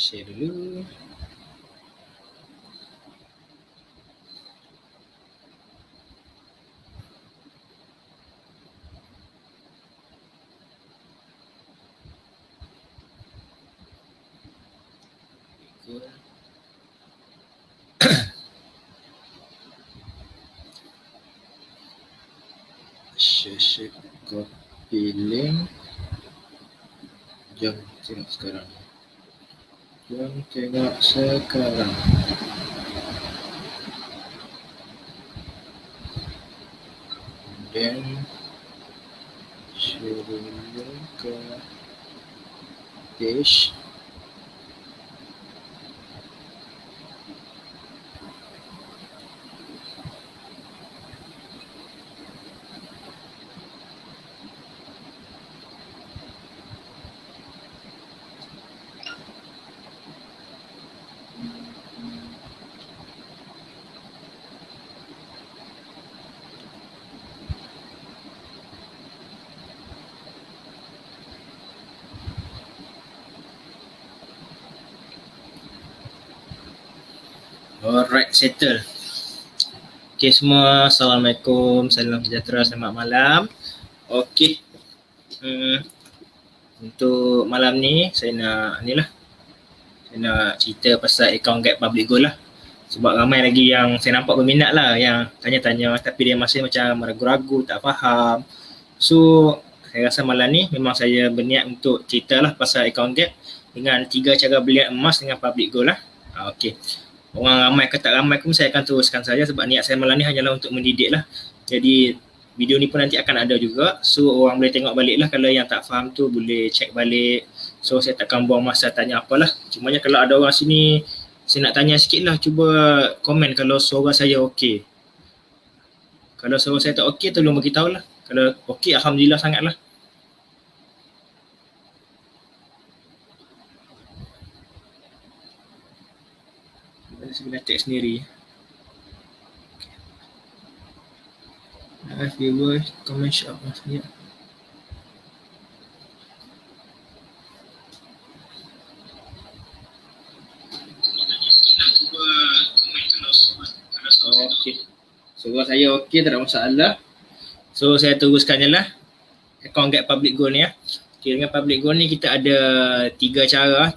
Share dulu. Share copy link. Jom tengok sekarang. Dan share dulu ke page. Alright, settle. Okay semua, Assalamualaikum, salam sejahtera, selamat malam. Okay, untuk malam ni saya nak cerita pasal account Get Public Goal lah. Sebab ramai lagi yang saya nampak berminat lah yang tanya-tanya tapi dia masih macam ragu-ragu, tak faham. So saya rasa malam ni memang saya berniat untuk cerita lah pasal account Get dengan 3 cara belian emas dengan Public Goal lah. Okay. Orang ramai ke tak ramai pun saya akan teruskan saja sebab niat saya malam ni hanyalah untuk mendidik lah. Jadi video ni pun nanti akan ada juga. So orang boleh tengok balik lah, kalau yang tak faham tu boleh check balik. So saya takkan buang masa tanya apalah. Cumanya kalau ada orang sini, saya nak tanya sikit lah, cuba komen kalau suara saya okey. Kalau suara saya tak okey tolong beritahu lah. Kalau okey Alhamdulillah sangat lah. Saya boleh tag sendiri. Viewers, comment shop maksudnya. Okey. Suara saya okey, tak ada masalah. So saya teruskan je lah account Get Public Goal ni ya. Okay, dengan Public Goal ni kita ada 3 cara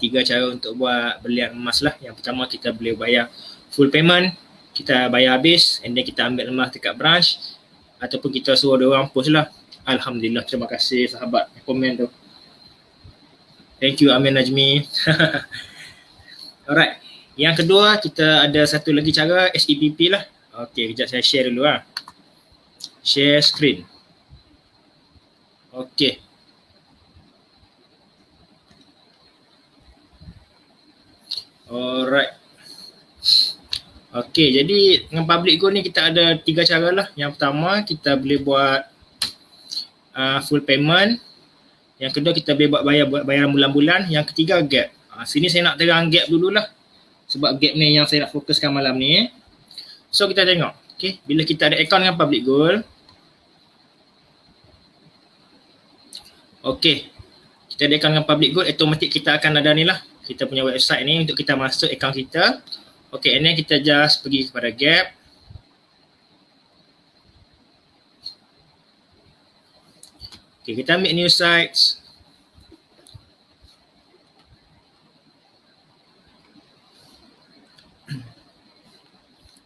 untuk buat belian emas lah. Yang pertama kita boleh bayar full payment, kita bayar habis and then kita ambil emas dekat branch ataupun kita suruh dia orang post lah. Alhamdulillah, terima kasih sahabat komen tu. Thank you Amin Najmi. Alright, yang kedua kita ada satu lagi cara SEPP lah. Okay, kejap saya share dulu lah. Share screen. Okay. Alright. Okay, jadi dengan Public Goal ni kita ada 3 cara lah. Yang pertama kita boleh buat full payment. Yang kedua kita boleh buat bayaran bulan-bulan. Yang ketiga gap. Sini saya nak terang gap dululah. Sebab gap ni yang saya nak fokuskan malam ni. So kita tengok. Okay, bila kita ada account dengan Public Goal. Okay, kita ada account dengan Public Goal, automatik kita akan ada ni lah. Kita punya website ni untuk kita masuk account kita. Okay, and then kita just pergi kepada Gap. Okay, kita ambil new sites.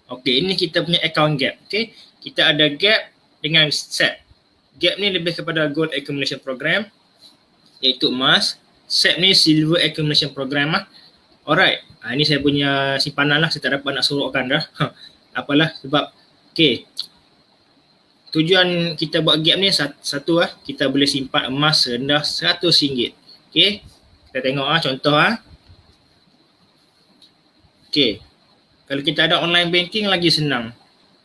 Okay, ini kita punya account Gap. Okay, kita ada Gap dengan SEP. Gap ni lebih kepada Gold Accumulation Program, iaitu emas. SEP ni Silver Accumulation Program lah. Alright, ini saya punya simpanan lah. Saya tak dapat nak sorokkan dah. Apalah sebab, okay, tujuan kita buat Gap ni satu lah, kita boleh simpan emas rendah RM100. Okay, kita tengok contoh Okay, kalau kita ada online banking lagi senang.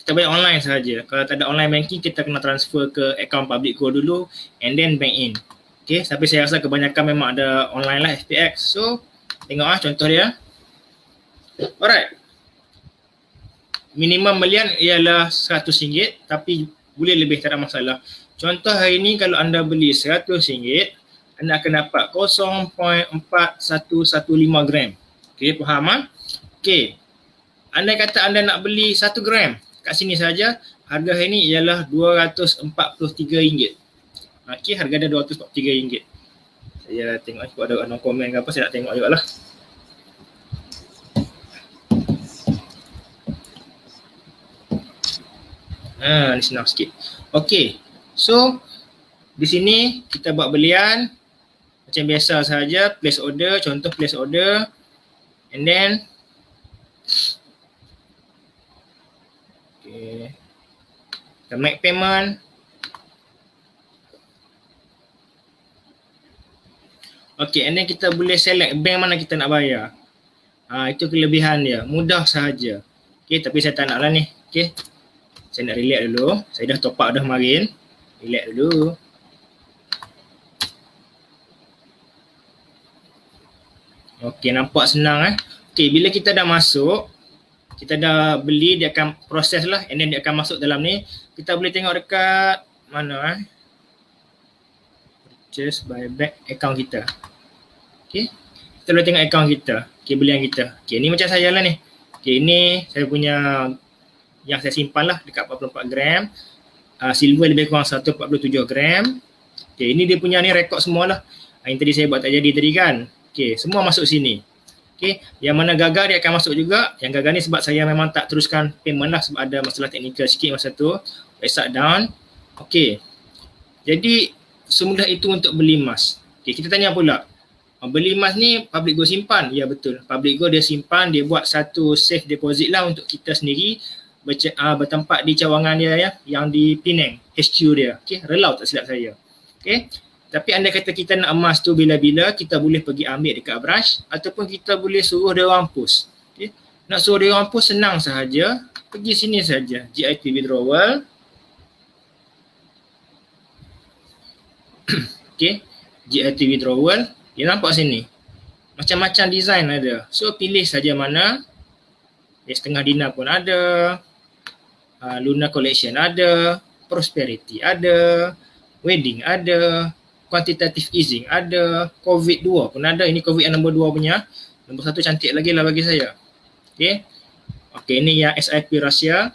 Kita bayar online sahaja. Kalau tak ada online banking, kita kena transfer ke account Public Goal dulu and then bank in. Okay, tapi saya rasa kebanyakan memang ada online lah, FPX. So, tengok contoh dia. Alright. Minimum belian ialah RM100 tapi boleh lebih, tak ada masalah. Contoh hari ni kalau anda beli RM100, anda akan dapat 0.4115 gram. Okay, faham ah? Okay. Andai kata anda nak beli 1 gram kat sini saja, harga hari ni ialah RM243. Okay, harga dia RM243. Saya tengok sebab ada no komen ke apa, saya nak tengok jugalah. Ni senang sikit. Okay, so di sini kita buat belian macam biasa saja, place order, contoh place order, and then okay, kita make payment. Okay, and then kita boleh select bank mana kita nak bayar. Itu kelebihan dia, mudah sahaja. Okay, tapi saya tak nak lah ni. Okay, saya nak relax dulu. Saya dah top up dah kemarin. Relax dulu. Okay, nampak senang Okay, bila kita dah masuk, kita dah beli, dia akan proses lah, and then dia akan masuk dalam ni. Kita boleh tengok dekat mana purchase, buyback, account kita. Okay, kita boleh tengok account kita, okay, belian kita. Okay, ni macam saya lah ni. Okay, ini saya punya yang saya simpan lah dekat 44 gram. Silver lebih kurang 147 gram. Okay, ini dia punya ni rekod semua lah. Yang tadi saya buat tak jadi tadi kan. Okay, semua masuk sini. Okay, yang mana gagal dia akan masuk juga. Yang gagal ni sebab saya memang tak teruskan payment lah sebab ada masalah teknikal sikit masa tu. Shut down. Okay, jadi semudah itu untuk beli emas. Okay, kita tanya pula. Beli emas ni public go simpan? Ya betul. Public go dia simpan, dia buat satu safe deposit lah untuk kita sendiri bertempat di cawangan dia ya, yang di Penang, HQ dia. Okay, Relau tak silap saya. Okay, tapi anda kata kita nak emas tu bila-bila, kita boleh pergi ambil dekat branch ataupun kita boleh suruh dia orang post. Okay, nak suruh dia orang post senang sahaja, pergi sini saja, GIT withdrawal. Okay, GIT withdrawal. Dia nampak sini. Macam-macam design ada. So pilih saja mana. Setengah dinar pun ada. Lunar collection ada. Prosperity ada. Wedding ada. Quantitative easing ada. COVID 2 pun ada. Ini COVID yang nombor 2 punya. Nombor 1 cantik lagi lah bagi saya. Okay. Okay, ini yang SIP rahsia.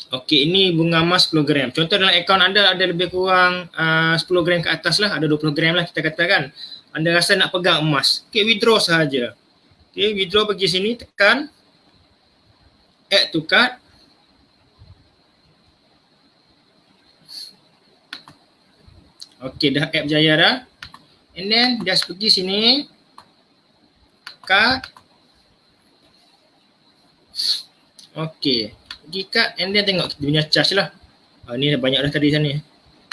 Okey, ini bunga emas 10 gram. Contoh dalam akaun anda ada lebih kurang 10 gram ke atas lah. Ada 20 gram lah kita katakan. Anda rasa nak pegang emas. Okey, withdraw sahaja. Okey, withdraw pergi sini, tekan. Add to cart. Okey, dah add berjaya dah. And then, just pergi sini. Cart. Okey. Pergi kat and then tengok kita punya charge lah. Ni dah banyak dah tadi sana.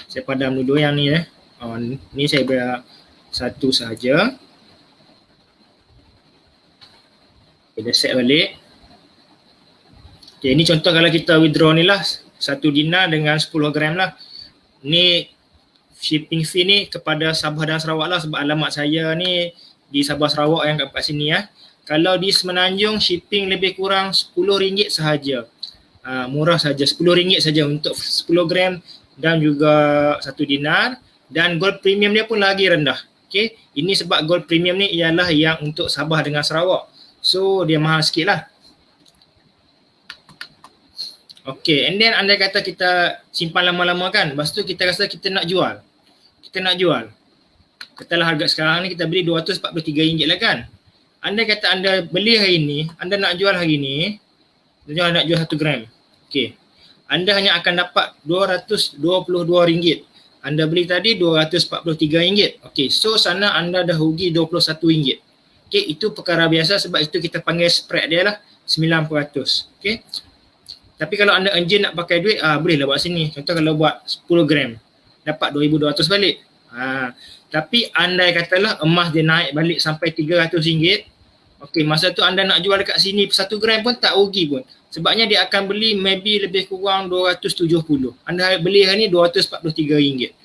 Saya padam dulu yang ni ni saya bayar satu sahaja. Okay, dah set balik. Okay, ni contoh kalau kita withdraw ni lah. 1 dinar dengan 10 gram lah. Ni shipping fee ni kepada Sabah dan Sarawak lah sebab alamat saya ni di Sabah Sarawak yang kat sini ya. Kalau di Semenanjung shipping lebih kurang RM10 sahaja. Murah saja, RM10 saja untuk 10 gram dan juga 1 dinar, dan gold premium dia pun lagi rendah. Okay, ini sebab gold premium ni ialah yang untuk Sabah dengan Sarawak, so dia mahal sikit lah. Okay, and then anda kata kita simpan lama-lama kan, lepas tu kita rasa kita nak jual. Katalah harga sekarang ni kita beli RM243 lah kan. Anda kata anda beli hari ni, anda nak jual hari ni, nak jual 1 gram. Okey. Anda hanya akan dapat RM222. Anda beli tadi RM243. Okey, so sana anda dah rugi RM21. Okey, itu perkara biasa sebab itu kita panggil spread dia lah 9%. Okey. Tapi kalau anda engine nak pakai duit, bolehlah buat sini. Contoh kalau buat 10 gram, dapat RM2,200 balik. Tapi andai katalah emas dia naik balik sampai RM300. Okey, masa tu anda nak jual dekat sini 1 gram pun tak rugi pun. Sebabnya dia akan beli maybe lebih kurang RM270. Anda beli hari ni RM243.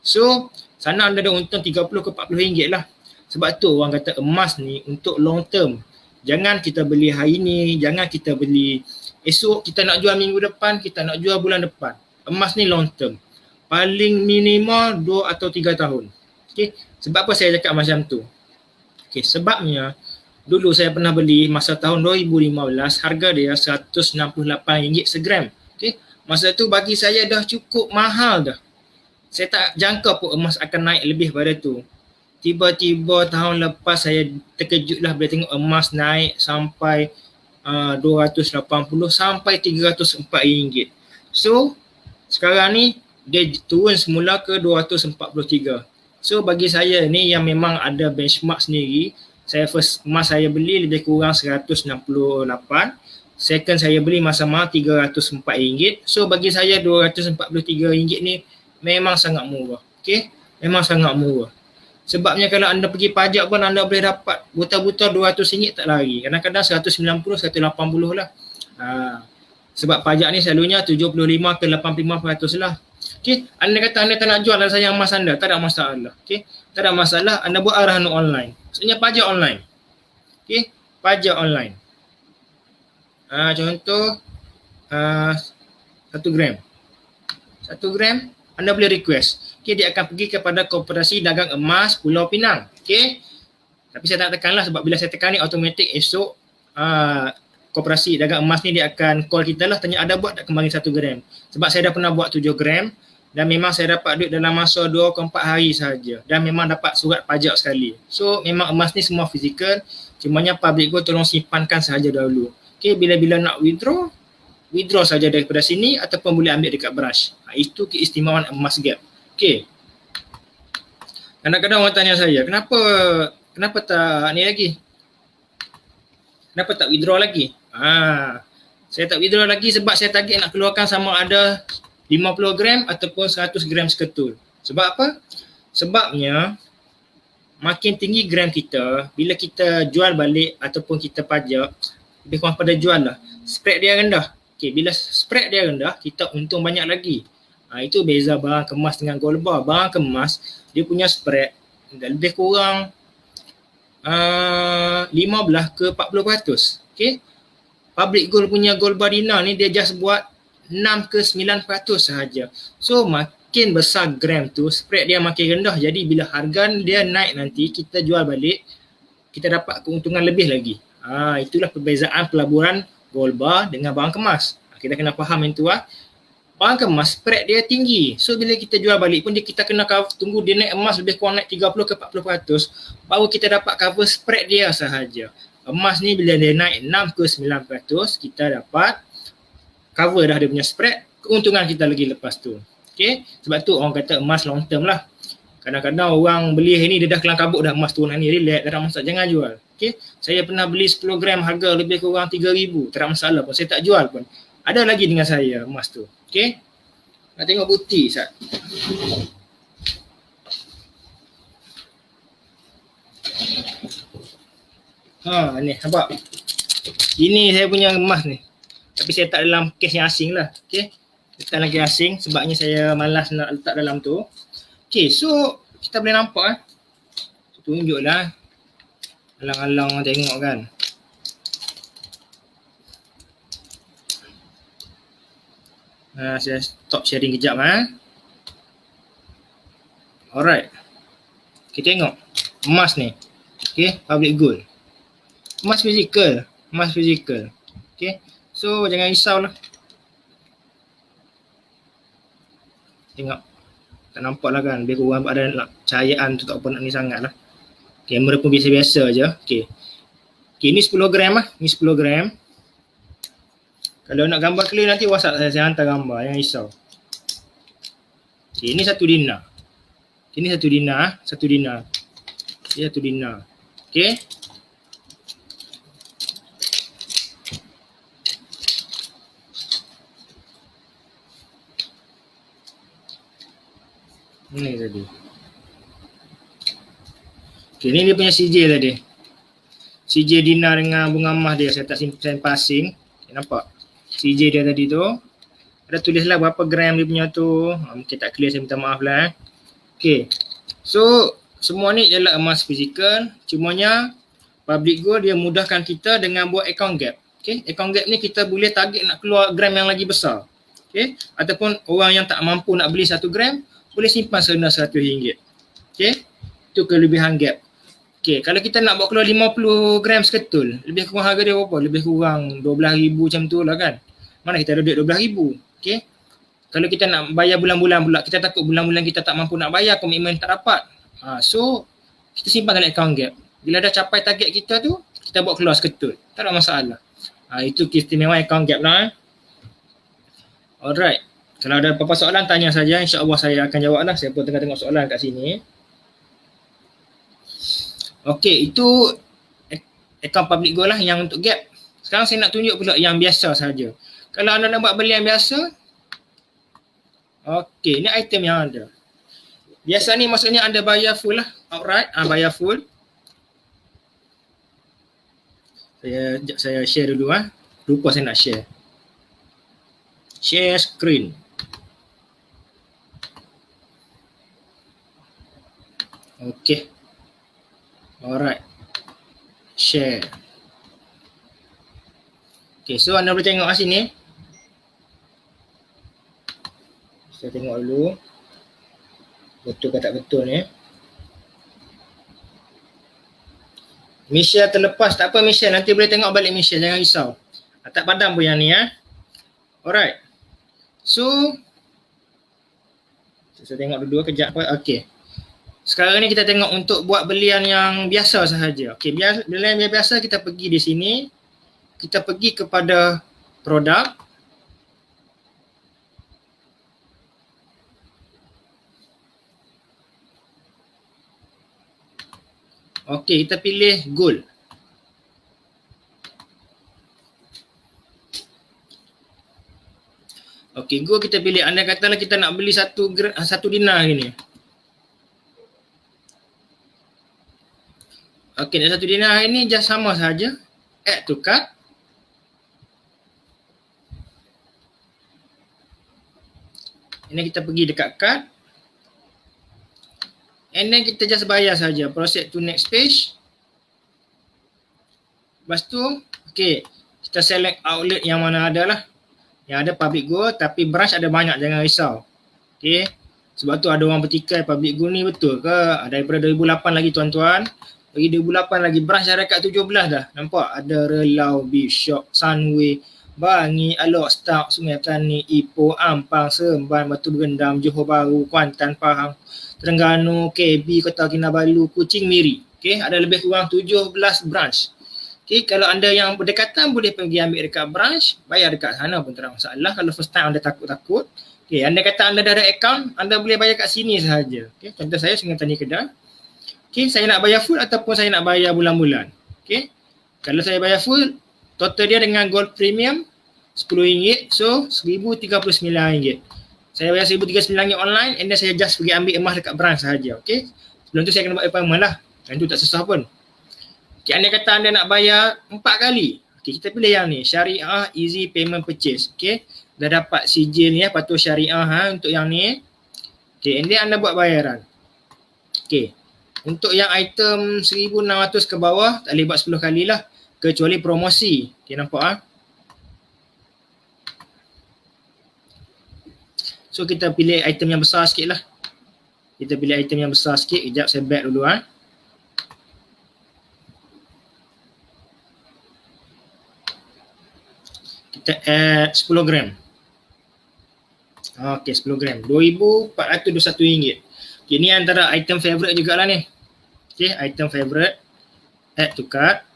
So, sana anda dah untung RM30 ke RM40 lah. Sebab tu orang kata emas ni untuk long term. Jangan kita beli hari ni, jangan kita beli esok, kita nak jual minggu depan, kita nak jual bulan depan. Emas ni long term. Paling minimal 2 atau 3 tahun. Okey, sebab apa saya cakap macam tu? Okey, sebabnya dulu saya pernah beli masa tahun 2015, harga dia RM168 segram. Okey, masa tu bagi saya dah cukup mahal dah. Saya tak jangka pun emas akan naik lebih pada tu. Tiba-tiba tahun lepas saya terkejutlah bila tengok emas naik sampai 280 sampai RM304. So, sekarang ni dia turun semula ke 243. So, bagi saya ni yang memang ada benchmark sendiri. First emas saya beli lebih kurang 168. Second saya beli masa mahal RM304. So, bagi saya RM243 ni memang sangat murah. Okay? Memang sangat murah. Sebabnya kalau anda pergi pajak pun anda boleh dapat buta-buta RM200 tak lari. Kadang-kadang 190, 180 lah. Sebab pajak ni selalunya 75 ke 85% lah. Okay. Anda kata anda tak nak jual dan sayang emas anda, tak ada masalah. Okay. Tak ada masalah, anda buat arahan online. Maksudnya pajak online. Okay. Pajak online. Contoh 1 gram. 1 gram anda boleh request. Okay, dia akan pergi kepada Koperasi Dagang Emas Pulau Pinang. Okay. Tapi saya tak tekanlah sebab bila saya tekan ni automatik esok Koperasi Dagang Emas ni dia akan call kita lah, tanya ada buat tak kembali 1 gram. Sebab saya dah pernah buat 7 gram dan memang saya dapat duit dalam masa 2 ke 4 hari sahaja dan memang dapat surat pajak sekali. So memang emas ni semua fizikal, cumanya public gold tolong simpankan sahaja dahulu. Okay, bila-bila nak withdraw saja daripada sini ataupun boleh ambil dekat branch. Itu keistimewaan emas gap. Okay. Kadang-kadang orang tanya saya, kenapa tak ni lagi? Kenapa tak withdraw lagi? Saya tak withdraw lagi sebab saya target nak keluarkan sama ada 50 gram ataupun 100 gram seketul. Sebab apa? Sebabnya makin tinggi gram kita, bila kita jual balik ataupun kita pajak, lebih kurang pada jual lah, spread dia rendah. Okay, bila spread dia rendah, kita untung banyak lagi. Itu beza barang kemas dengan gold bar. Barang kemas, dia punya spread lebih kurang 15 ke 40%. Okay. Public gold punya gold bar dinar ni dia just buat 6 ke 9% sahaja. So makin besar gram tu, spread dia makin rendah. Jadi bila harga dia naik nanti, kita jual balik, kita dapat keuntungan lebih lagi. Itulah perbezaan pelaburan gold bar dengan barang kemas. Kita kena faham yang tu lah. Barang kemas spread dia tinggi. So bila kita jual balik pun kita kena tunggu dia naik emas lebih kurang naik 30 ke 40% baru kita dapat cover spread dia sahaja. Emas ni bila dia naik 6 ke 9% kita dapat cover dah dia punya spread, keuntungan kita lagi lepas tu. Okay? Sebab tu orang kata emas long term lah. Kadang-kadang orang beli hari ni dia dah kelang kabut dah emas turun hari ni, relax, tak ada masalah, jangan jual. Okay? Saya pernah beli 10 gram harga lebih kurang 3,000, tak ada masalah pun, saya tak jual pun. Ada lagi dengan saya emas tu. Okay? Nak tengok bukti Sat. Ni nampak. Ini saya punya emas ni. Tapi saya tak dalam kes yang asing lah. Okay? Letak dalam kes asing sebabnya saya malas nak letak dalam tu. Okay, so kita boleh nampak tunjuklah. Alang-alang tengok kan. Saya stop sharing kejap . Alright. Kita tengok emas ni. Okay, public gold. Emas fizikal. Okay. So jangan risau lah. Tengok. Tak nampak lah kan. Lebih kurang ada cahayaan tu tak apa nak ni sangat lah. Kamera pun biasa-biasa je. Okay. Ni 10 gram lah. Ni 10 gram. Kalau nak gambar clear nanti WhatsApp saya hantar gambar. Jangan risau. Okay, ini 1 dinar. Ini 1 dinar. 1 dinar. Ini 1 dinar. Okay. Ni tadi. Okay, ni dia punya CJ tadi. CJ dinar dengan bunga emas dia. Saya tak simpan passing. Okay, nampak? CJ dia tadi tu. Ada tulislah berapa gram dia punya tu. Mungkin tak clear, saya minta maaf lah. Okay. So, semua ni ialah emas fizikal. Cumanya, public gold dia mudahkan kita dengan buat account gap. Okay. Account gap ni kita boleh target nak keluar gram yang lagi besar. Okay. Ataupun orang yang tak mampu nak beli 1 gram, boleh simpan serendah RM100. Okay. Itu kelebihan gap. Okey, kalau kita nak buat keluar 50 gram seketul, lebih kurang harga dia berapa? Lebih kurang 12,000 macam tu lah kan. Mana kita ada duit 12,000. Okey. Kalau kita nak bayar bulan-bulan pula, kita takut bulan-bulan kita tak mampu nak bayar, komitmen tak dapat. So, kita simpan dalam account gap. Bila dah capai target kita tu, kita buat keluar seketul. Tak ada masalah. Itu keistimewaan account gap lah. Alright. Kalau ada apa-apa soalan, tanya saja. InsyaAllah saya akan jawab lah. Saya pun tengah tengok soalan kat sini. Okey, itu account public goal lah yang untuk gap. Sekarang saya nak tunjuk pula yang biasa saja. Kalau anda nak buat belian biasa, okey, ni item yang ada. Biasa ni maksudnya anda bayar full lah, outright, bayar full. Saya share dulu ah. Lupa saya nak share. Share screen. Okey. Alright. Share. Okay, so anda boleh tengok kat sini. Saya tengok dulu. Betul ke tak betul ni. Michelle terlepas. Tak apa Michelle. Nanti boleh tengok balik Michelle. Jangan risau. Tak padam pun yang ni ya. Alright. So. Saya tengok dulu kejap. Okay. Sekarang ni kita tengok untuk buat belian yang biasa sahaja. Okey, belian yang biasa kita pergi di sini. Kita pergi kepada produk. Okey, kita pilih gold. Okey, gold kita pilih. Anda katalah kita nak beli satu dinar gini. Okey, satu dinar ini just sama saja. Add to cart. Ini kita pergi dekat cart. And then kita just bayar saja. Proceed to next page. Lepas tu, okey, kita select outlet yang mana ada lah. Yang ada public goal tapi branch ada banyak, jangan risau. Okey. Sebab tu ada orang bertikai public goal ni betul ke? Daripada 2008 lagi tuan-tuan. Bagi 2008 lagi branch dah dekat 17 dah. Nampak? Ada Relau, Bishop, Sunway, Bangi, Alok, Stark, Sungai Tani, Ipoh, Ampang, Seremban, Batu Berendam, Johor Bahru, Kuantan, Pahang, Terengganu, KB, Kota Kinabalu, Kuching, Miri. Okay, ada lebih kurang 17 branch. Okay, kalau anda yang berdekatan boleh pergi ambil dekat branch, bayar dekat sana pun tak ada masalah. Kalau first time anda takut-takut. Okay, anda kata anda dah ada account, anda boleh bayar kat sini sahaja. Okay, contoh saya Sungai Tani Kedah. Okay, saya nak bayar full ataupun saya nak bayar bulan-bulan. Okay, kalau saya bayar full, total dia dengan gold premium RM10, so RM1,039. Saya bayar RM1,039 online and then saya just pergi ambil emas dekat branch sahaja. Okay, sebelum tu saya kena buat appointment lah. Dan tu tak susah pun. Okay, anda kata anda nak bayar 4 kali. Okay, kita pilih yang ni, Syariah Easy Payment Purchase. Okay, dah dapat sijil ni ya, patuh syariah untuk yang ni. Okay, and then anda buat bayaran. Okay. Untuk yang item 1,600 ke bawah, tak boleh buat 10 kali lah. Kecuali promosi. Okay, nampak ah? So, kita pilih item yang besar sikit lah. Kita pilih item yang besar sikit. Sekejap saya back dulu ah. Kita add 10 gram. Okay, 10 gram. RM2,421. Okay, ni antara item favorite jugalah ni. Okay, item favorite. Add to cart.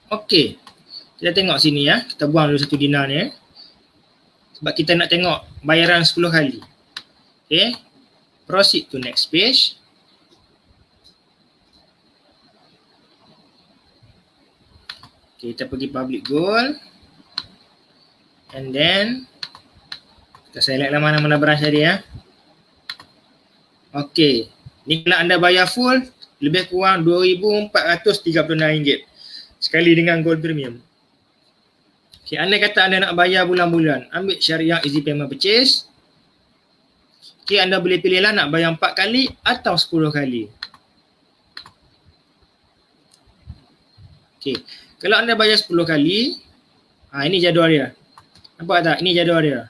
Okay. Kita tengok sini ya. Kita buang dulu satu dinar ni. Sebab kita nak tengok bayaran 10 kali. Okay. Proceed to next page. Okay, kita pergi public goal. And then kita select lah mana-mana branch tadi ya. Okay, ni kalau anda bayar full lebih kurang RM2,436 sekali dengan gold premium. Okay, anda kata anda nak bayar bulan-bulan, ambil Syariah Easy Payment Purchase. Okay, anda boleh pilih lah nak bayar 4 kali atau 10 kali. Okay, kalau anda bayar 10 kali, ini jadual dia. Nampak tak? Ini jadual dia.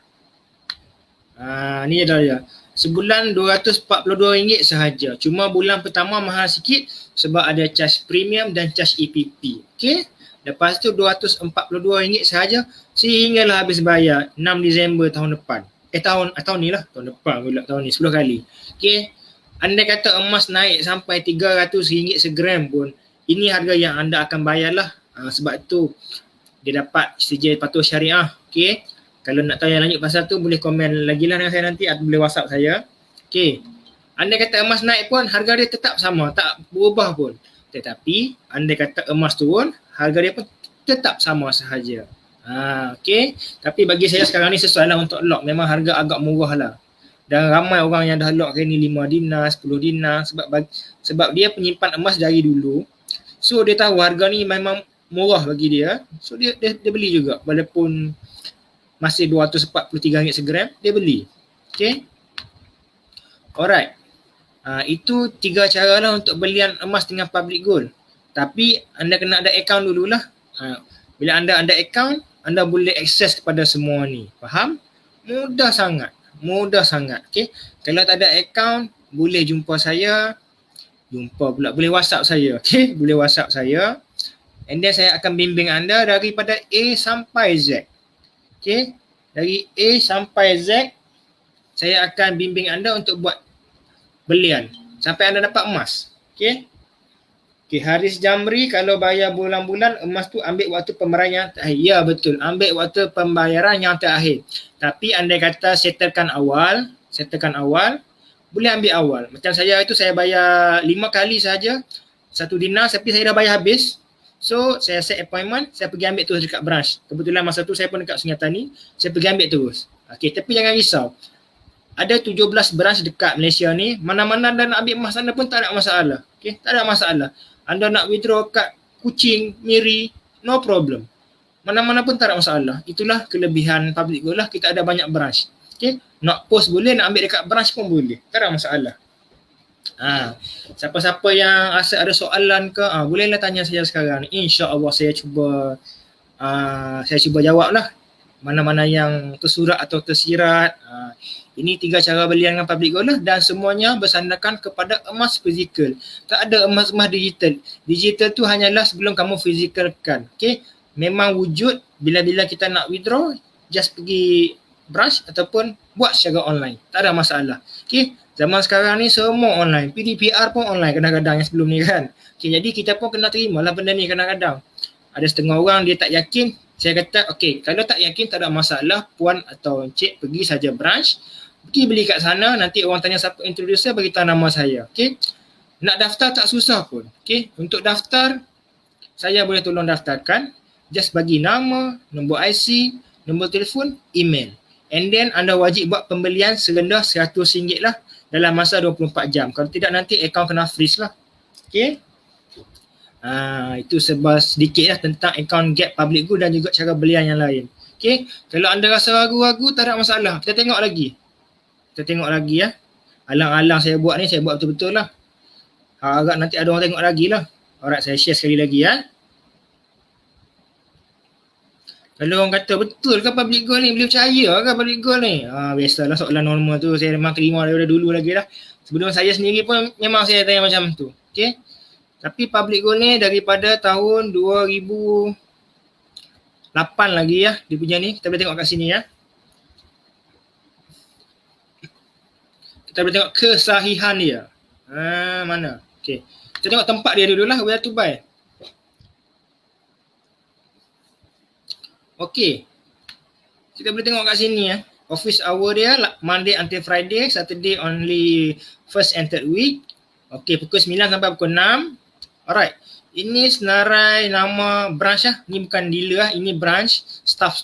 Ni jadual dia. Sebulan RM242 sahaja. Cuma bulan pertama mahal sikit sebab ada charge premium dan charge EPP. Okey? Lepas tu RM242 sahaja sehinggalah habis bayar 6 Disember tahun depan. Tahun ni lah. Tahun depan pula, tahun ni 10 kali. Okey? Andai kata emas naik sampai RM300 segram pun, ini harga yang anda akan bayarlah. Sebab tu dia dapat sijil patuh syariah. Okey? Kalau nak tahu yang lanjut pasal tu boleh komen lagi lah dengan saya nanti atau boleh WhatsApp saya. Okey. Andai kata emas naik pun harga dia tetap sama, tak berubah pun. Tetapi andai kata emas turun, harga dia pun tetap sama sahaja. Okey. Tapi bagi saya sekarang ni sesuai lah untuk lock. Memang harga agak murah lah. Dan ramai orang yang dah lock hari ni 5 dinar, 10 dinar sebab dia penyimpan emas dari dulu. So dia tahu harga ni memang murah bagi dia. So dia beli juga walaupun masih RM243 segram, dia beli. Okay. Alright. Itu 3 cara lah untuk belian emas dengan public gold. Tapi anda kena ada account dululah. Bila anda ada account, anda boleh akses kepada semua ni. Faham? Mudah sangat. Okay. Kalau tak ada account, boleh jumpa saya. Boleh WhatsApp saya. Okay. Boleh WhatsApp saya. And then saya akan bimbing anda daripada A sampai Z. Okay, dari A sampai Z, saya akan bimbing anda untuk buat belian sampai anda dapat emas. Okay, Haris Jamri, kalau bayar bulan-bulan, emas tu ambil waktu pembayaran yang terakhir. Ya, betul. Ambil waktu pembayaran yang terakhir. Tapi andai kata settlekan awal, boleh ambil awal. Macam saya itu, saya bayar 5 kali saja, 1 dinar, tapi saya dah bayar habis. So, saya set appointment, saya pergi ambil terus dekat branch. Kebetulan masa tu saya pun dekat Sungai Tani, saya pergi ambil terus. Okay, tapi jangan risau. Ada 17 branch dekat Malaysia ni, mana-mana anda nak ambil emas anda pun tak ada masalah. Okay, tak ada masalah. Anda nak withdraw kat Kuching, Miri, no problem. Mana-mana pun tak ada masalah. Itulah kelebihan public gold lah, kita ada banyak branch. Okay, nak post boleh, nak ambil dekat branch pun boleh. Tak ada masalah. Siapa-siapa yang rasa ada soalan ke, bolehlah tanya saya sekarang. InsyaAllah saya cuba jawab lah. Mana-mana yang tersurat atau tersirat. Ini 3 cara belian dengan public gold lah, dan semuanya bersandarkan kepada emas fizikal. Tak ada emas-emas digital. Digital tu hanyalah sebelum kamu fizikalkan. Okay? Memang wujud bila-bila kita nak withdraw, just pergi branch ataupun buat secara online. Tak ada masalah. Okay? Zaman sekarang ni semua online. PDPR pun online kadang-kadang yang sebelum ni kan. Okay, jadi kita pun kena terima lah benda ni kadang-kadang. Ada setengah orang dia tak yakin. Saya kata, okay, kalau tak yakin tak ada masalah. Puan atau encik pergi saja branch. Pergi beli kat sana. Nanti orang tanya siapa introducer, beritahu nama saya. Okay. Nak daftar tak susah pun. Okay. Untuk daftar, saya boleh tolong daftarkan. Just bagi nama, nombor IC, nombor telefon, email. And then anda wajib buat pembelian serendah RM100 lah. Dalam masa 24 jam. Kalau tidak nanti akaun kena freeze lah. Okay. Itu sedikit lah tentang akaun Gap Public Gold dan juga cara belian yang lain. Okay. Kalau anda rasa ragu-ragu, tak ada masalah. Kita tengok lagi ya. Alang-alang saya buat ni, saya buat betul-betul lah. Harap nanti ada orang tengok lagi lah. Alright, saya share sekali lagi ya. Kalau orang kata betul ke public gold ni, boleh percaya ke public gold ni? Biasalah soalan normal tu, saya memang terima daripada dulu lagi lah. Sebelum saya sendiri pun memang saya tanya macam tu. Okay. Tapi public gold ni daripada tahun 2008 lagi ya, dia punya ni. Kita boleh tengok kat sini ya. Kita boleh tengok kesahihan dia. Mana? Okay. Kita tengok tempat dia dulu lah, where to buy. Okay. Kita boleh tengok kat sini ya. Office hour dia Monday until Friday, Saturday only first and third week. Okay, pukul 9 sampai pukul 6. Alright. Ini senarai nama branch lah. Ini bukan dealer lah. Ini branch, staff.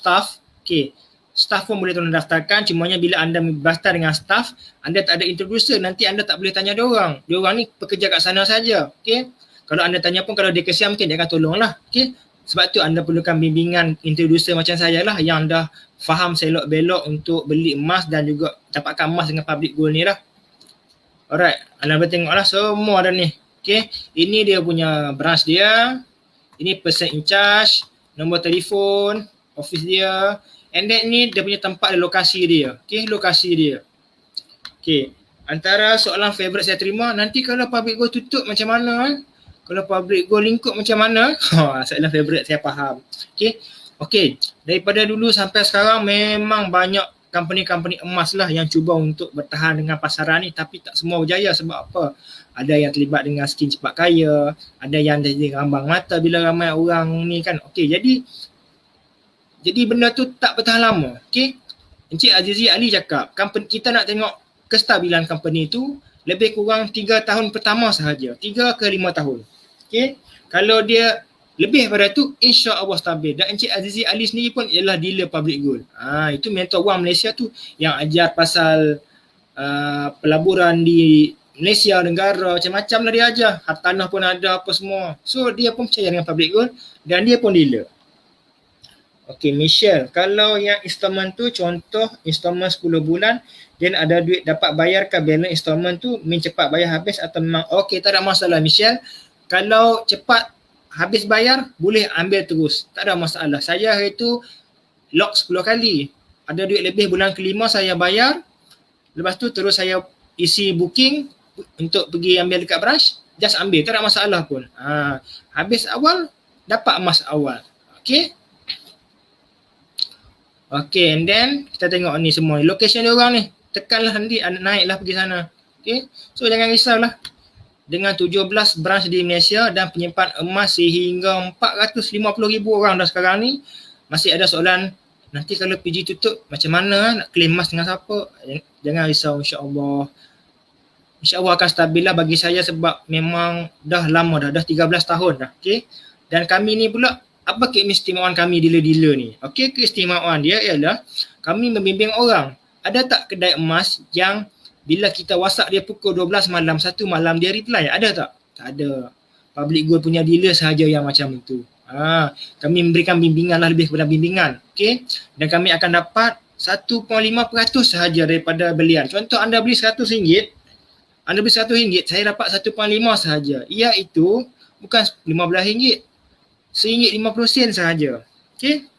Okay. Staff pun boleh tolong daftarkan. Cumanya bila anda daftar dengan staff, anda tak ada introducer. Nanti anda tak boleh tanya diorang. Diorang ni pekerja kat sana saja. Okay. Kalau anda tanya pun, kalau dia kesian mungkin dia akan tolong lah. Okay. Sebab tu anda perlukan bimbingan introducer macam saya lah yang dah faham selok-belok untuk beli emas dan juga dapatkan emas dengan public gold ni lah. Alright, anda boleh tengok lah semua ada ni. Okay, ini dia punya branch dia. Ini person in charge, nombor telefon, office dia. And then ni dia punya tempat, lokasi dia. Okay, lokasi dia. Okay, antara soalan favorite saya terima, nanti kalau public goal tutup macam mana? Kalau public goal lingkup macam mana? Soalan favorite saya faham. Okay, daripada dulu sampai sekarang memang banyak company-company emas lah yang cuba untuk bertahan dengan pasaran ni, tapi tak semua berjaya. Sebab apa? Ada yang terlibat dengan skim cepat kaya, ada yang jadi rambang mata bila ramai orang ni kan. Okay, jadi benda tu tak bertahan lama. Okay, Encik Azizi Ali cakap, company kita nak tengok kestabilan company tu lebih kurang 3 tahun pertama sahaja, 3 ke 5 tahun. Okay, kalau dia lebih pada tu, insya-Allah stabil. Dan Encik Azizi Ali sendiri pun ialah dealer public gold. Itu mentor wang Malaysia tu yang ajar pasal pelaburan di Malaysia, negara, macam-macam lah dia ajar. Hartanah pun ada apa semua. So dia pun percaya dengan public gold dan dia pun dealer. Okay, Michelle, kalau yang installment tu contoh installment 10 bulan dan ada duit dapat bayar ke balance installment tu cepat bayar habis atau memang okay, tak ada masalah Michelle. Kalau cepat habis bayar boleh ambil terus, tak ada masalah. Saya itu lock 10 kali. Ada duit lebih bulan kelima saya bayar. Lepas tu terus saya isi booking untuk pergi ambil dekat branch, just ambil, tak ada masalah pun. Habis awal dapat emas awal. Okay. Okay, and then kita tengok ni semua. Location dia orang ni, tekanlah nanti naiklah pergi sana. Okay, so jangan risaulah. Dengan 17 branch di Malaysia dan penyimpan emas sehingga 450,000 orang dah sekarang ni, masih ada soalan, nanti kalau PG tutup macam mana, nak claim emas dengan siapa? Jangan risau, insya-Allah. InsyaAllah akan stabil lah bagi saya sebab memang dah lama dah 13 tahun dah. Okay, dan kami ni pula, apa keistimewaan kami dealer-dealer ni? Okey, keistimewaan dia ialah kami membimbing orang. Ada tak kedai emas yang bila kita WhatsApp dia pukul 12 malam, 1 malam dia reply? Ada tak? Tak ada. Public gold punya dealer sahaja yang macam itu. Kami memberikan bimbingan lah, lebih kepada bimbingan. Okey, dan kami akan dapat 1.5% sahaja daripada belian. Contoh anda beli RM100, anda beli RM100, saya dapat 1.5 sahaja. Iaitu bukan RM15. RM1.50 sahaja. Okey.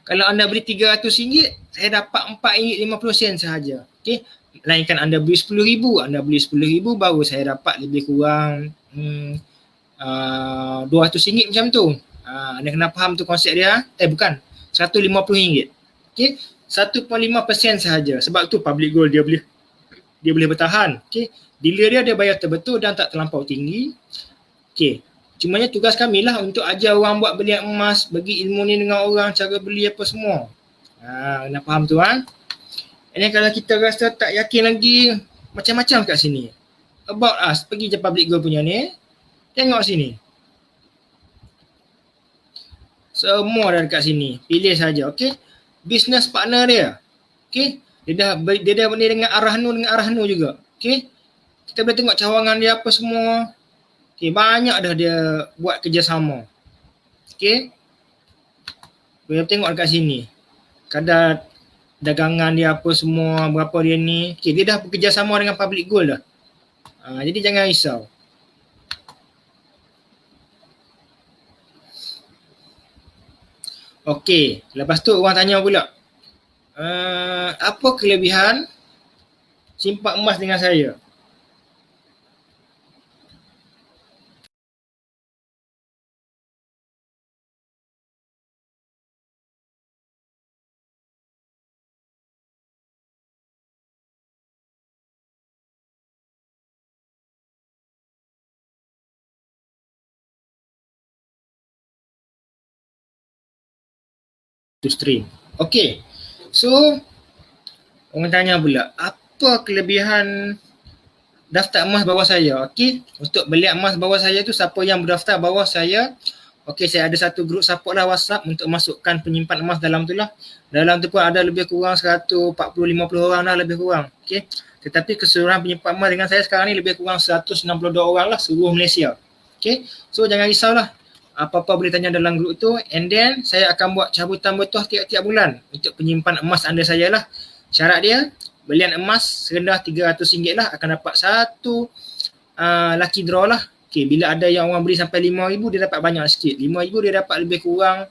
Kalau anda beli RM300, saya dapat RM4.50 sahaja. Okey. Lainkan anda beli RM10,000, anda beli RM10,000 baru saya dapat lebih kurang RM200 macam tu. Anda kena faham tu konsep dia. Bukan. RM150. Okey. 1.5% sahaja. Sebab tu public gold dia boleh bertahan. Okey. Dealer dia bayar terbetul dan tak terlampau tinggi. Okey. Cumanya tugas kami lah untuk ajar orang buat belian emas, bagi ilmu ni dengan orang, cara beli apa semua. Kena faham tu And then kalau kita rasa tak yakin lagi, macam-macam kat sini. About us, pergi je public gold punya ni, tengok sini. Semua dah dekat sini, pilih saja, okey. Business partner dia, okey. Dia dah benda dengan arah nu juga, okey. Kita boleh tengok cawangan dia apa semua. Okay, banyak dah dia buat kerjasama. Okay. Boleh tengok dekat sini. Kadar dagangan dia apa semua, berapa dia ni. Okay, dia dah bekerjasama dengan public gold dah. Jadi jangan risau. Okay, lepas tu orang tanya pula. Apa kelebihan simpan emas dengan saya? To stream. Okay. So, orang tanya pula, apa kelebihan daftar emas bawah saya? Okay. Untuk beli emas bawah saya tu, siapa yang berdaftar bawah saya, okay, saya ada satu grup support lah WhatsApp untuk masukkan penyimpan emas dalam tu lah. Dalam tu pun ada lebih kurang 140-50 orang lah lebih kurang. Okay. Tetapi keseluruhan penyimpan emas dengan saya sekarang ni lebih kurang 162 orang lah seluruh Malaysia. Okay. So, jangan risaulah. Apa-apa boleh tanya dalam grup tu, and then saya akan buat cabutan betul tiap-tiap bulan untuk penyimpan emas anda saya lah. Syarat dia, belian emas serendah RM300 lah akan dapat satu lucky draw lah. Okay, bila ada yang orang beli sampai RM5,000 dia dapat banyak sikit. RM5,000 dia dapat lebih kurang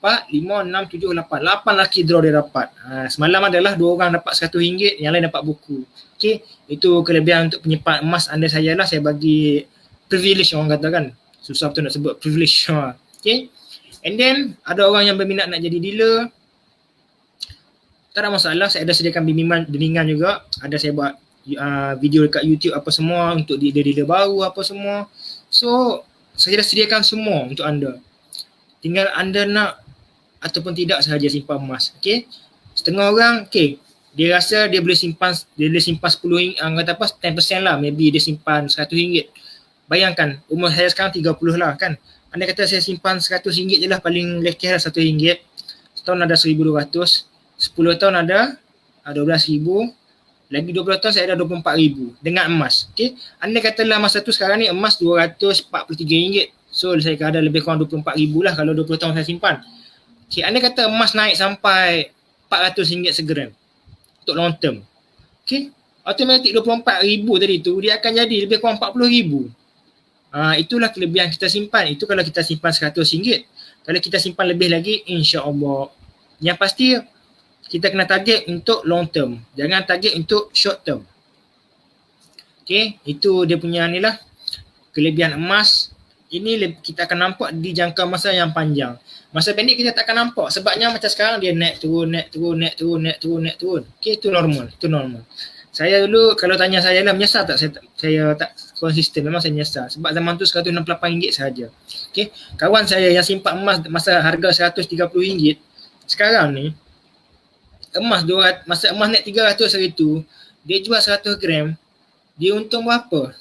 4, 5, 6, 7, 8. 8 lelaki draw dia dapat. Semalam adalah 2 orang dapat RM100, yang lain dapat buku. Okay, itu kelebihan untuk penyimpan emas anda saya lah. Saya bagi privilege, orang kata kan. Susah betul nak sebut privilege. Okay, and then ada orang yang berminat nak jadi dealer. Tak ada masalah, saya ada sediakan bimbingan juga. Ada saya buat video dekat YouTube apa semua untuk dealer baru apa semua. So, saya dah sediakan semua untuk anda. Tinggal anda nak ataupun tidak sahaja simpan emas. Okay, setengah orang, okay, dia rasa dia boleh simpan 10 kata apa, 10% lah, maybe dia simpan RM100. Bayangkan, umur saya sekarang 30 lah kan. Anda kata saya simpan RM100 je lah, paling lekeh lah RM1. Setahun ada 1,200. 10 tahun ada 12,000. Lagi 20 tahun saya ada 24,000 dengan emas. Okay, anda katalah masa tu sekarang ni emas RM243. So saya ada lebih kurang 24,000 lah kalau 20 tahun saya simpan. Okay, anda kata emas naik sampai RM400 segram untuk long term. Okay, automatik 24,000 tadi tu dia akan jadi lebih kurang 40,000. Itulah kelebihan kita simpan. Itu kalau kita simpan RM100. Kalau kita simpan lebih lagi, insya-Allah. Yang pasti kita kena target untuk long term. Jangan target untuk short term. Okay, itu dia punya ni lah. Kelebihan emas. Ini kita akan nampak di jangka masa yang panjang. Masa pendek kita tak akan nampak. Sebabnya macam sekarang dia naik turun. Okay, itu normal. Saya dulu kalau tanya saya lah, menyesal tak saya tak konsisten. Memang saya menyesal. Sebab zaman tu RM168 sahaja. Okay, kawan saya yang simpan emas masa harga RM130. Sekarang ni emas 200, masa emas naik 300 hari tu, dia jual 100 gram, dia untung berapa?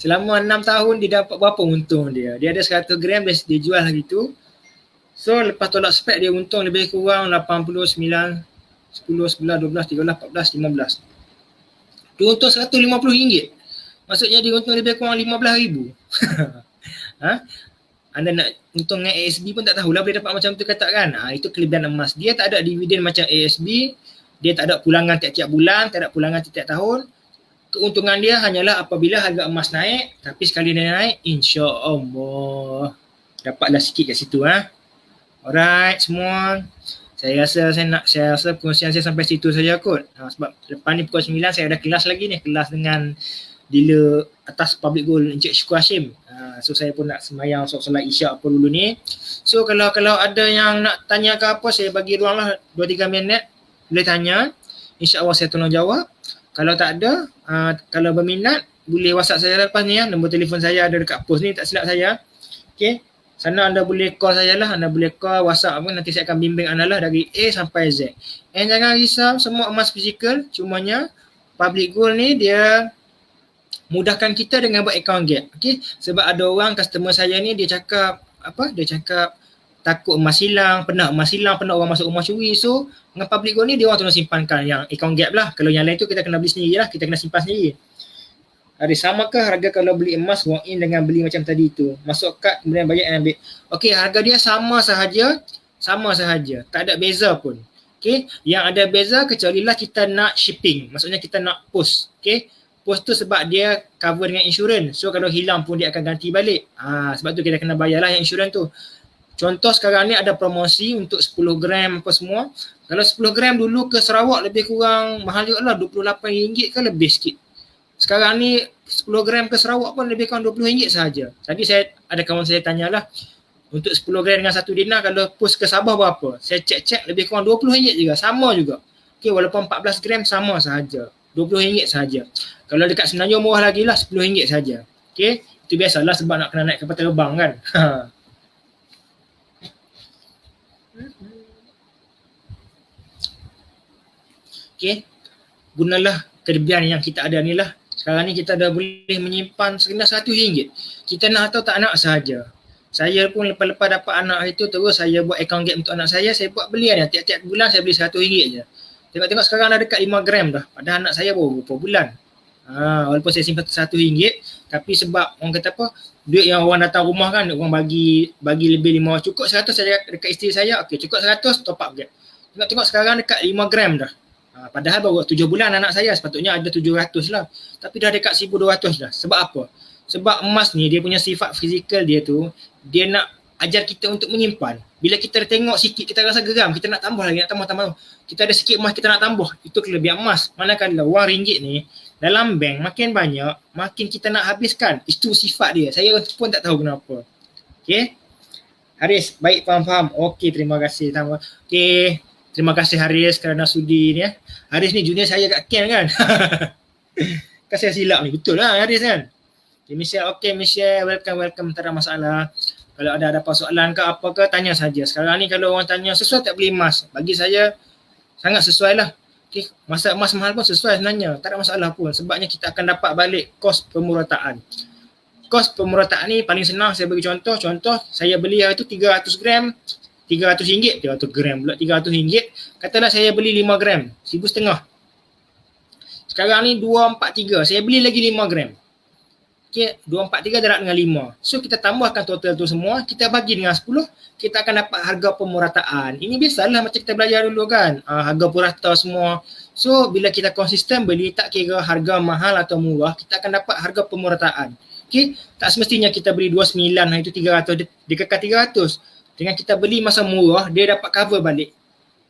Selama 6 tahun dia dapat berapa untung dia? Dia ada 100 gram dia jual hari tu. So lepas tolak spek dia untung lebih kurang 89, 10, 11, 12, 13, 14, 15. Dia untung RM150. Maksudnya dia untung lebih kurang 15,000. Anda nak untung dengan ASB pun tak tahulah boleh dapat macam tu kata kan. Itu kelebihan emas. Dia tak ada dividen macam ASB. Dia tak ada pulangan tiap-tiap bulan, tak ada pulangan tiap-tiap tahun. Keuntungan dia hanyalah apabila harga emas naik. Tapi sekali dia naik, insya-Allah dapatlah sikit kat situ. Alright semua. Saya rasa perkongsian saya sampai situ saja kot. Sebab lepas ni pukul 9 saya ada kelas lagi ni. Kelas dengan dealer atas public gold Encik Syukur Hashim. So saya pun nak semayang solat isyak apa dulu ni. So kalau ada yang nak tanya ke apa, saya bagi ruang lah 2-3 minit. Boleh tanya. InsyaAllah saya tolong jawab. Kalau tak ada, kalau berminat, boleh WhatsApp saya lepas ni ya. Nombor telefon saya ada dekat post ni, tak silap saya. Okay. Sana anda boleh call saya lah. Anda boleh call WhatsApp apa. Nanti saya akan bimbing anda lah dari A sampai Z. And jangan risau, semua emas fizikal. Cumanya public gold ni dia mudahkan kita dengan buat account gap. Okay. Sebab ada orang customer saya ni dia cakap takut emas hilang, pernah orang masuk rumah curi. So dengan public gold ni dia orang tolong simpankan yang account gap lah. Kalau yang lain tu kita kena beli sendiri lah, kita kena simpan sendiri. Ada samakah harga kalau beli emas walk in dengan beli macam tadi tu? Masuk kad kemudian bayar dan ambil. Okey, harga dia sama sahaja. Tak ada beza pun. Okey, yang ada beza kecuali lah kita nak shipping. Maksudnya kita nak post. Okey. Post tu sebab dia cover dengan insurans. So kalau hilang pun dia akan ganti balik. Sebab tu kita kena bayarlah yang insurans tu. Contoh sekarang ni ada promosi untuk 10 gram apa semua. Kalau 10 gram dulu ke Sarawak lebih kurang mahal juga lah, RM28 ke lebih sikit. Sekarang ni 10 gram ke Sarawak pun lebih kurang RM20 sahaja. Tadi saya ada kawan saya tanyalah, untuk 10 gram dengan 1 dinar kalau post ke Sabah berapa? Saya cek lebih kurang RM20 juga, sama juga. Okey, walaupun 14 gram sama sahaja. RM20 sahaja. Kalau dekat Semenanjung murah lagi lah, RM10 sahaja. Okey, itu biasalah sebab nak kena naik kapal terbang kan. Okey, gunalah kelebihan yang kita ada ni lah. Sekarang ni kita dah boleh menyimpan sekadar RM100. Kita nak atau tak nak sahaja. Saya pun lepas-lepas dapat anak itu terus saya buat account gap untuk anak saya buat belian dia. Tiap-tiap bulan saya beli RM100 je. Tengok-tengok sekarang dah dekat 5 gram dah. Padahal anak saya baru berapa bulan. Walaupun saya simpan RM100, tapi sebab orang kata apa, duit yang orang datang rumah kan, orang bagi lebih 5, cukup 100 saya dekat isteri saya, okey cukup 100 top up gap. Tengok-tengok sekarang dekat 5 gram dah. Padahal baru 7 bulan anak saya, sepatutnya ada 700 lah. Tapi dah dekat 1,200 dah. Sebab apa? Sebab emas ni dia punya sifat fizikal dia tu, dia nak ajar kita untuk menyimpan. Bila kita tengok sikit, kita rasa geram, kita nak tambah lagi, nak tambah. Kita ada sikit emas, kita nak tambah. Itu kelebihan emas. Manakala wang ringgit ni, dalam bank makin banyak, makin kita nak habiskan. Itu sifat dia. Saya pun tak tahu kenapa. Okay. Haris, baik, faham. Okey, terima kasih. Okey, terima kasih Haris kerana sudi ni ya. Haris ni junior saya kat Ken kan. Kan saya silap ni, betul lah Haris kan. Okay, Michelle, welcome, tak ada masalah. Kalau ada soalan ke apa ke, tanya saja. Sekarang ni kalau orang tanya sesuai tak beli emas, bagi saya sangat sesuai lah. Okay. Masa emas mahal pun sesuai sebenarnya, tak ada masalah pun. Sebabnya kita akan dapat balik kos pemurataan. Kos pemurataan ni paling senang, saya bagi contoh saya beli hari tu 300 gram, 300 ringgit, 300 gram pula, 300 ringgit. Katalah saya beli 5 gram, 1,500. Sekarang ni 243, saya beli lagi 5 gram. Okay, 243 darab dengan 5. So kita tambahkan total tu semua, kita bagi dengan 10, kita akan dapat harga pemurataan. Ini biasalah macam kita belajar dulu kan, harga purata semua. So bila kita konsisten beli, tak kira harga mahal atau murah, kita akan dapat harga pemurataan. Okay, tak semestinya kita beli 29 itu 300, dia kekal 300. Dengan kita beli masa murah, dia dapat cover balik.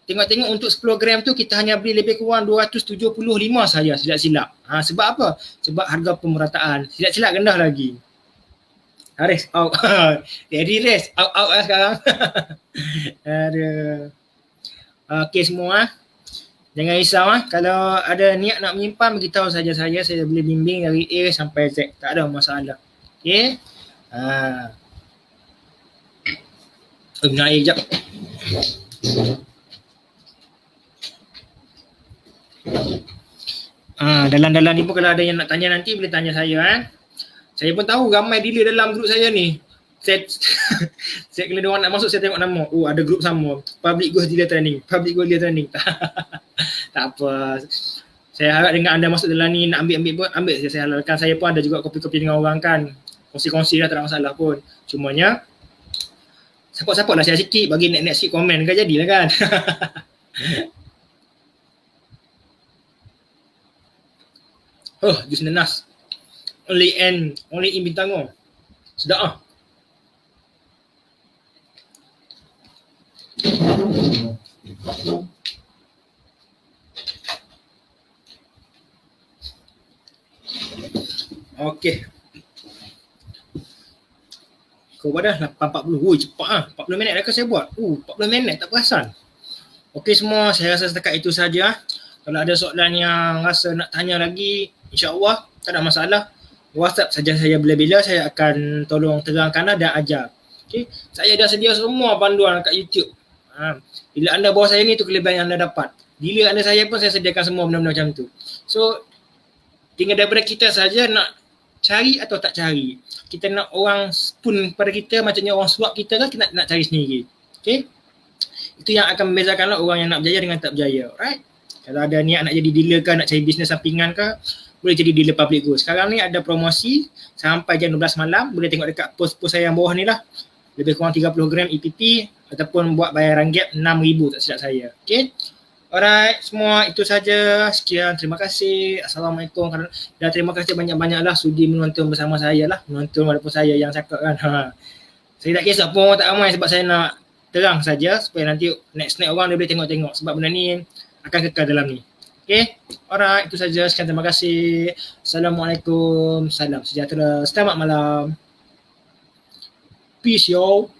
Tengok-tengok untuk 10 gram tu kita hanya beli lebih kurang 275 saja, silap-silap. Sebab apa? Sebab harga pemerataan. Silap-silap rendah lagi. Haris out. Jadi Haris out lah sekarang. Aduh. Okey semua. Jangan risau kalau ada niat nak menyimpan, beritahu saja saya boleh bimbing dari A sampai Z. Tak ada masalah. Okey. Minum air sekejap. Dalam ni pun kalau ada yang nak tanya nanti boleh tanya saya. Saya pun tahu ramai dealer dalam grup saya ni. Saya kalau diorang nak masuk, saya tengok nama. Ada grup sama. Public Ghost Dealer Training. Tak apa. Saya harap dengan anda masuk dalam ni nak ambil saya halalkan. Saya pun ada juga kopi-kopi dengan orang kan. Kongsi-kongsi lah, tak ada masalah pun. Cumanya support lah saya sikit, bagi net sikit komen kan jadilah kan. Jus nanas. Only in Bintango. Sedap . Okey. Kau buat dah 8.40. Cepat 40 minit dah ke saya buat? 40 minit tak perasan. Okey semua, saya rasa setakat itu saja. Kalau ada soalan yang rasa nak tanya lagi, insya-Allah tak ada masalah. WhatsApp saja saya bila-bila, saya akan tolong terangkan dan ajar. Okey, saya dah sedia semua panduan kat YouTube. Bila anda bawa saya ni, tu kelebihan yang anda dapat. Bila anda saya pun saya sediakan semua benda-benda macam tu. So tinggal daripada kita saja nak cari atau tak cari. Kita nak orang spoon pada kita, macamnya orang suap kita kan, kita nak cari sendiri. Okey, itu yang akan membezakanlah orang yang nak berjaya dengan tak berjaya. Alright. Kalau ada niat nak jadi dealer ke, nak cari bisnes sampingan ke, boleh jadi dealer Public Ghost. Sekarang ni ada promosi sampai jam 12 malam. Boleh tengok dekat post-post saya yang bawah ni lah. Lebih kurang 30 gram EPP ataupun buat bayaran gap 6,000 tak silap saya. Okay. Alright, semua itu saja. Sekian, terima kasih. Assalamualaikum. Dan terima kasih banyak-banyaklah sudi menonton bersama saya lah. Menonton walaupun saya yang cakap kan. Saya tak kisah pun orang tak ramai sebab saya nak terang saja supaya nanti next orang dia boleh tengok-tengok. Sebab benda ni akan kekal dalam ni. Okay, alright, itu saja. Sekian, terima kasih. Assalamualaikum. Salam sejahtera. Selamat malam. Peace, yo.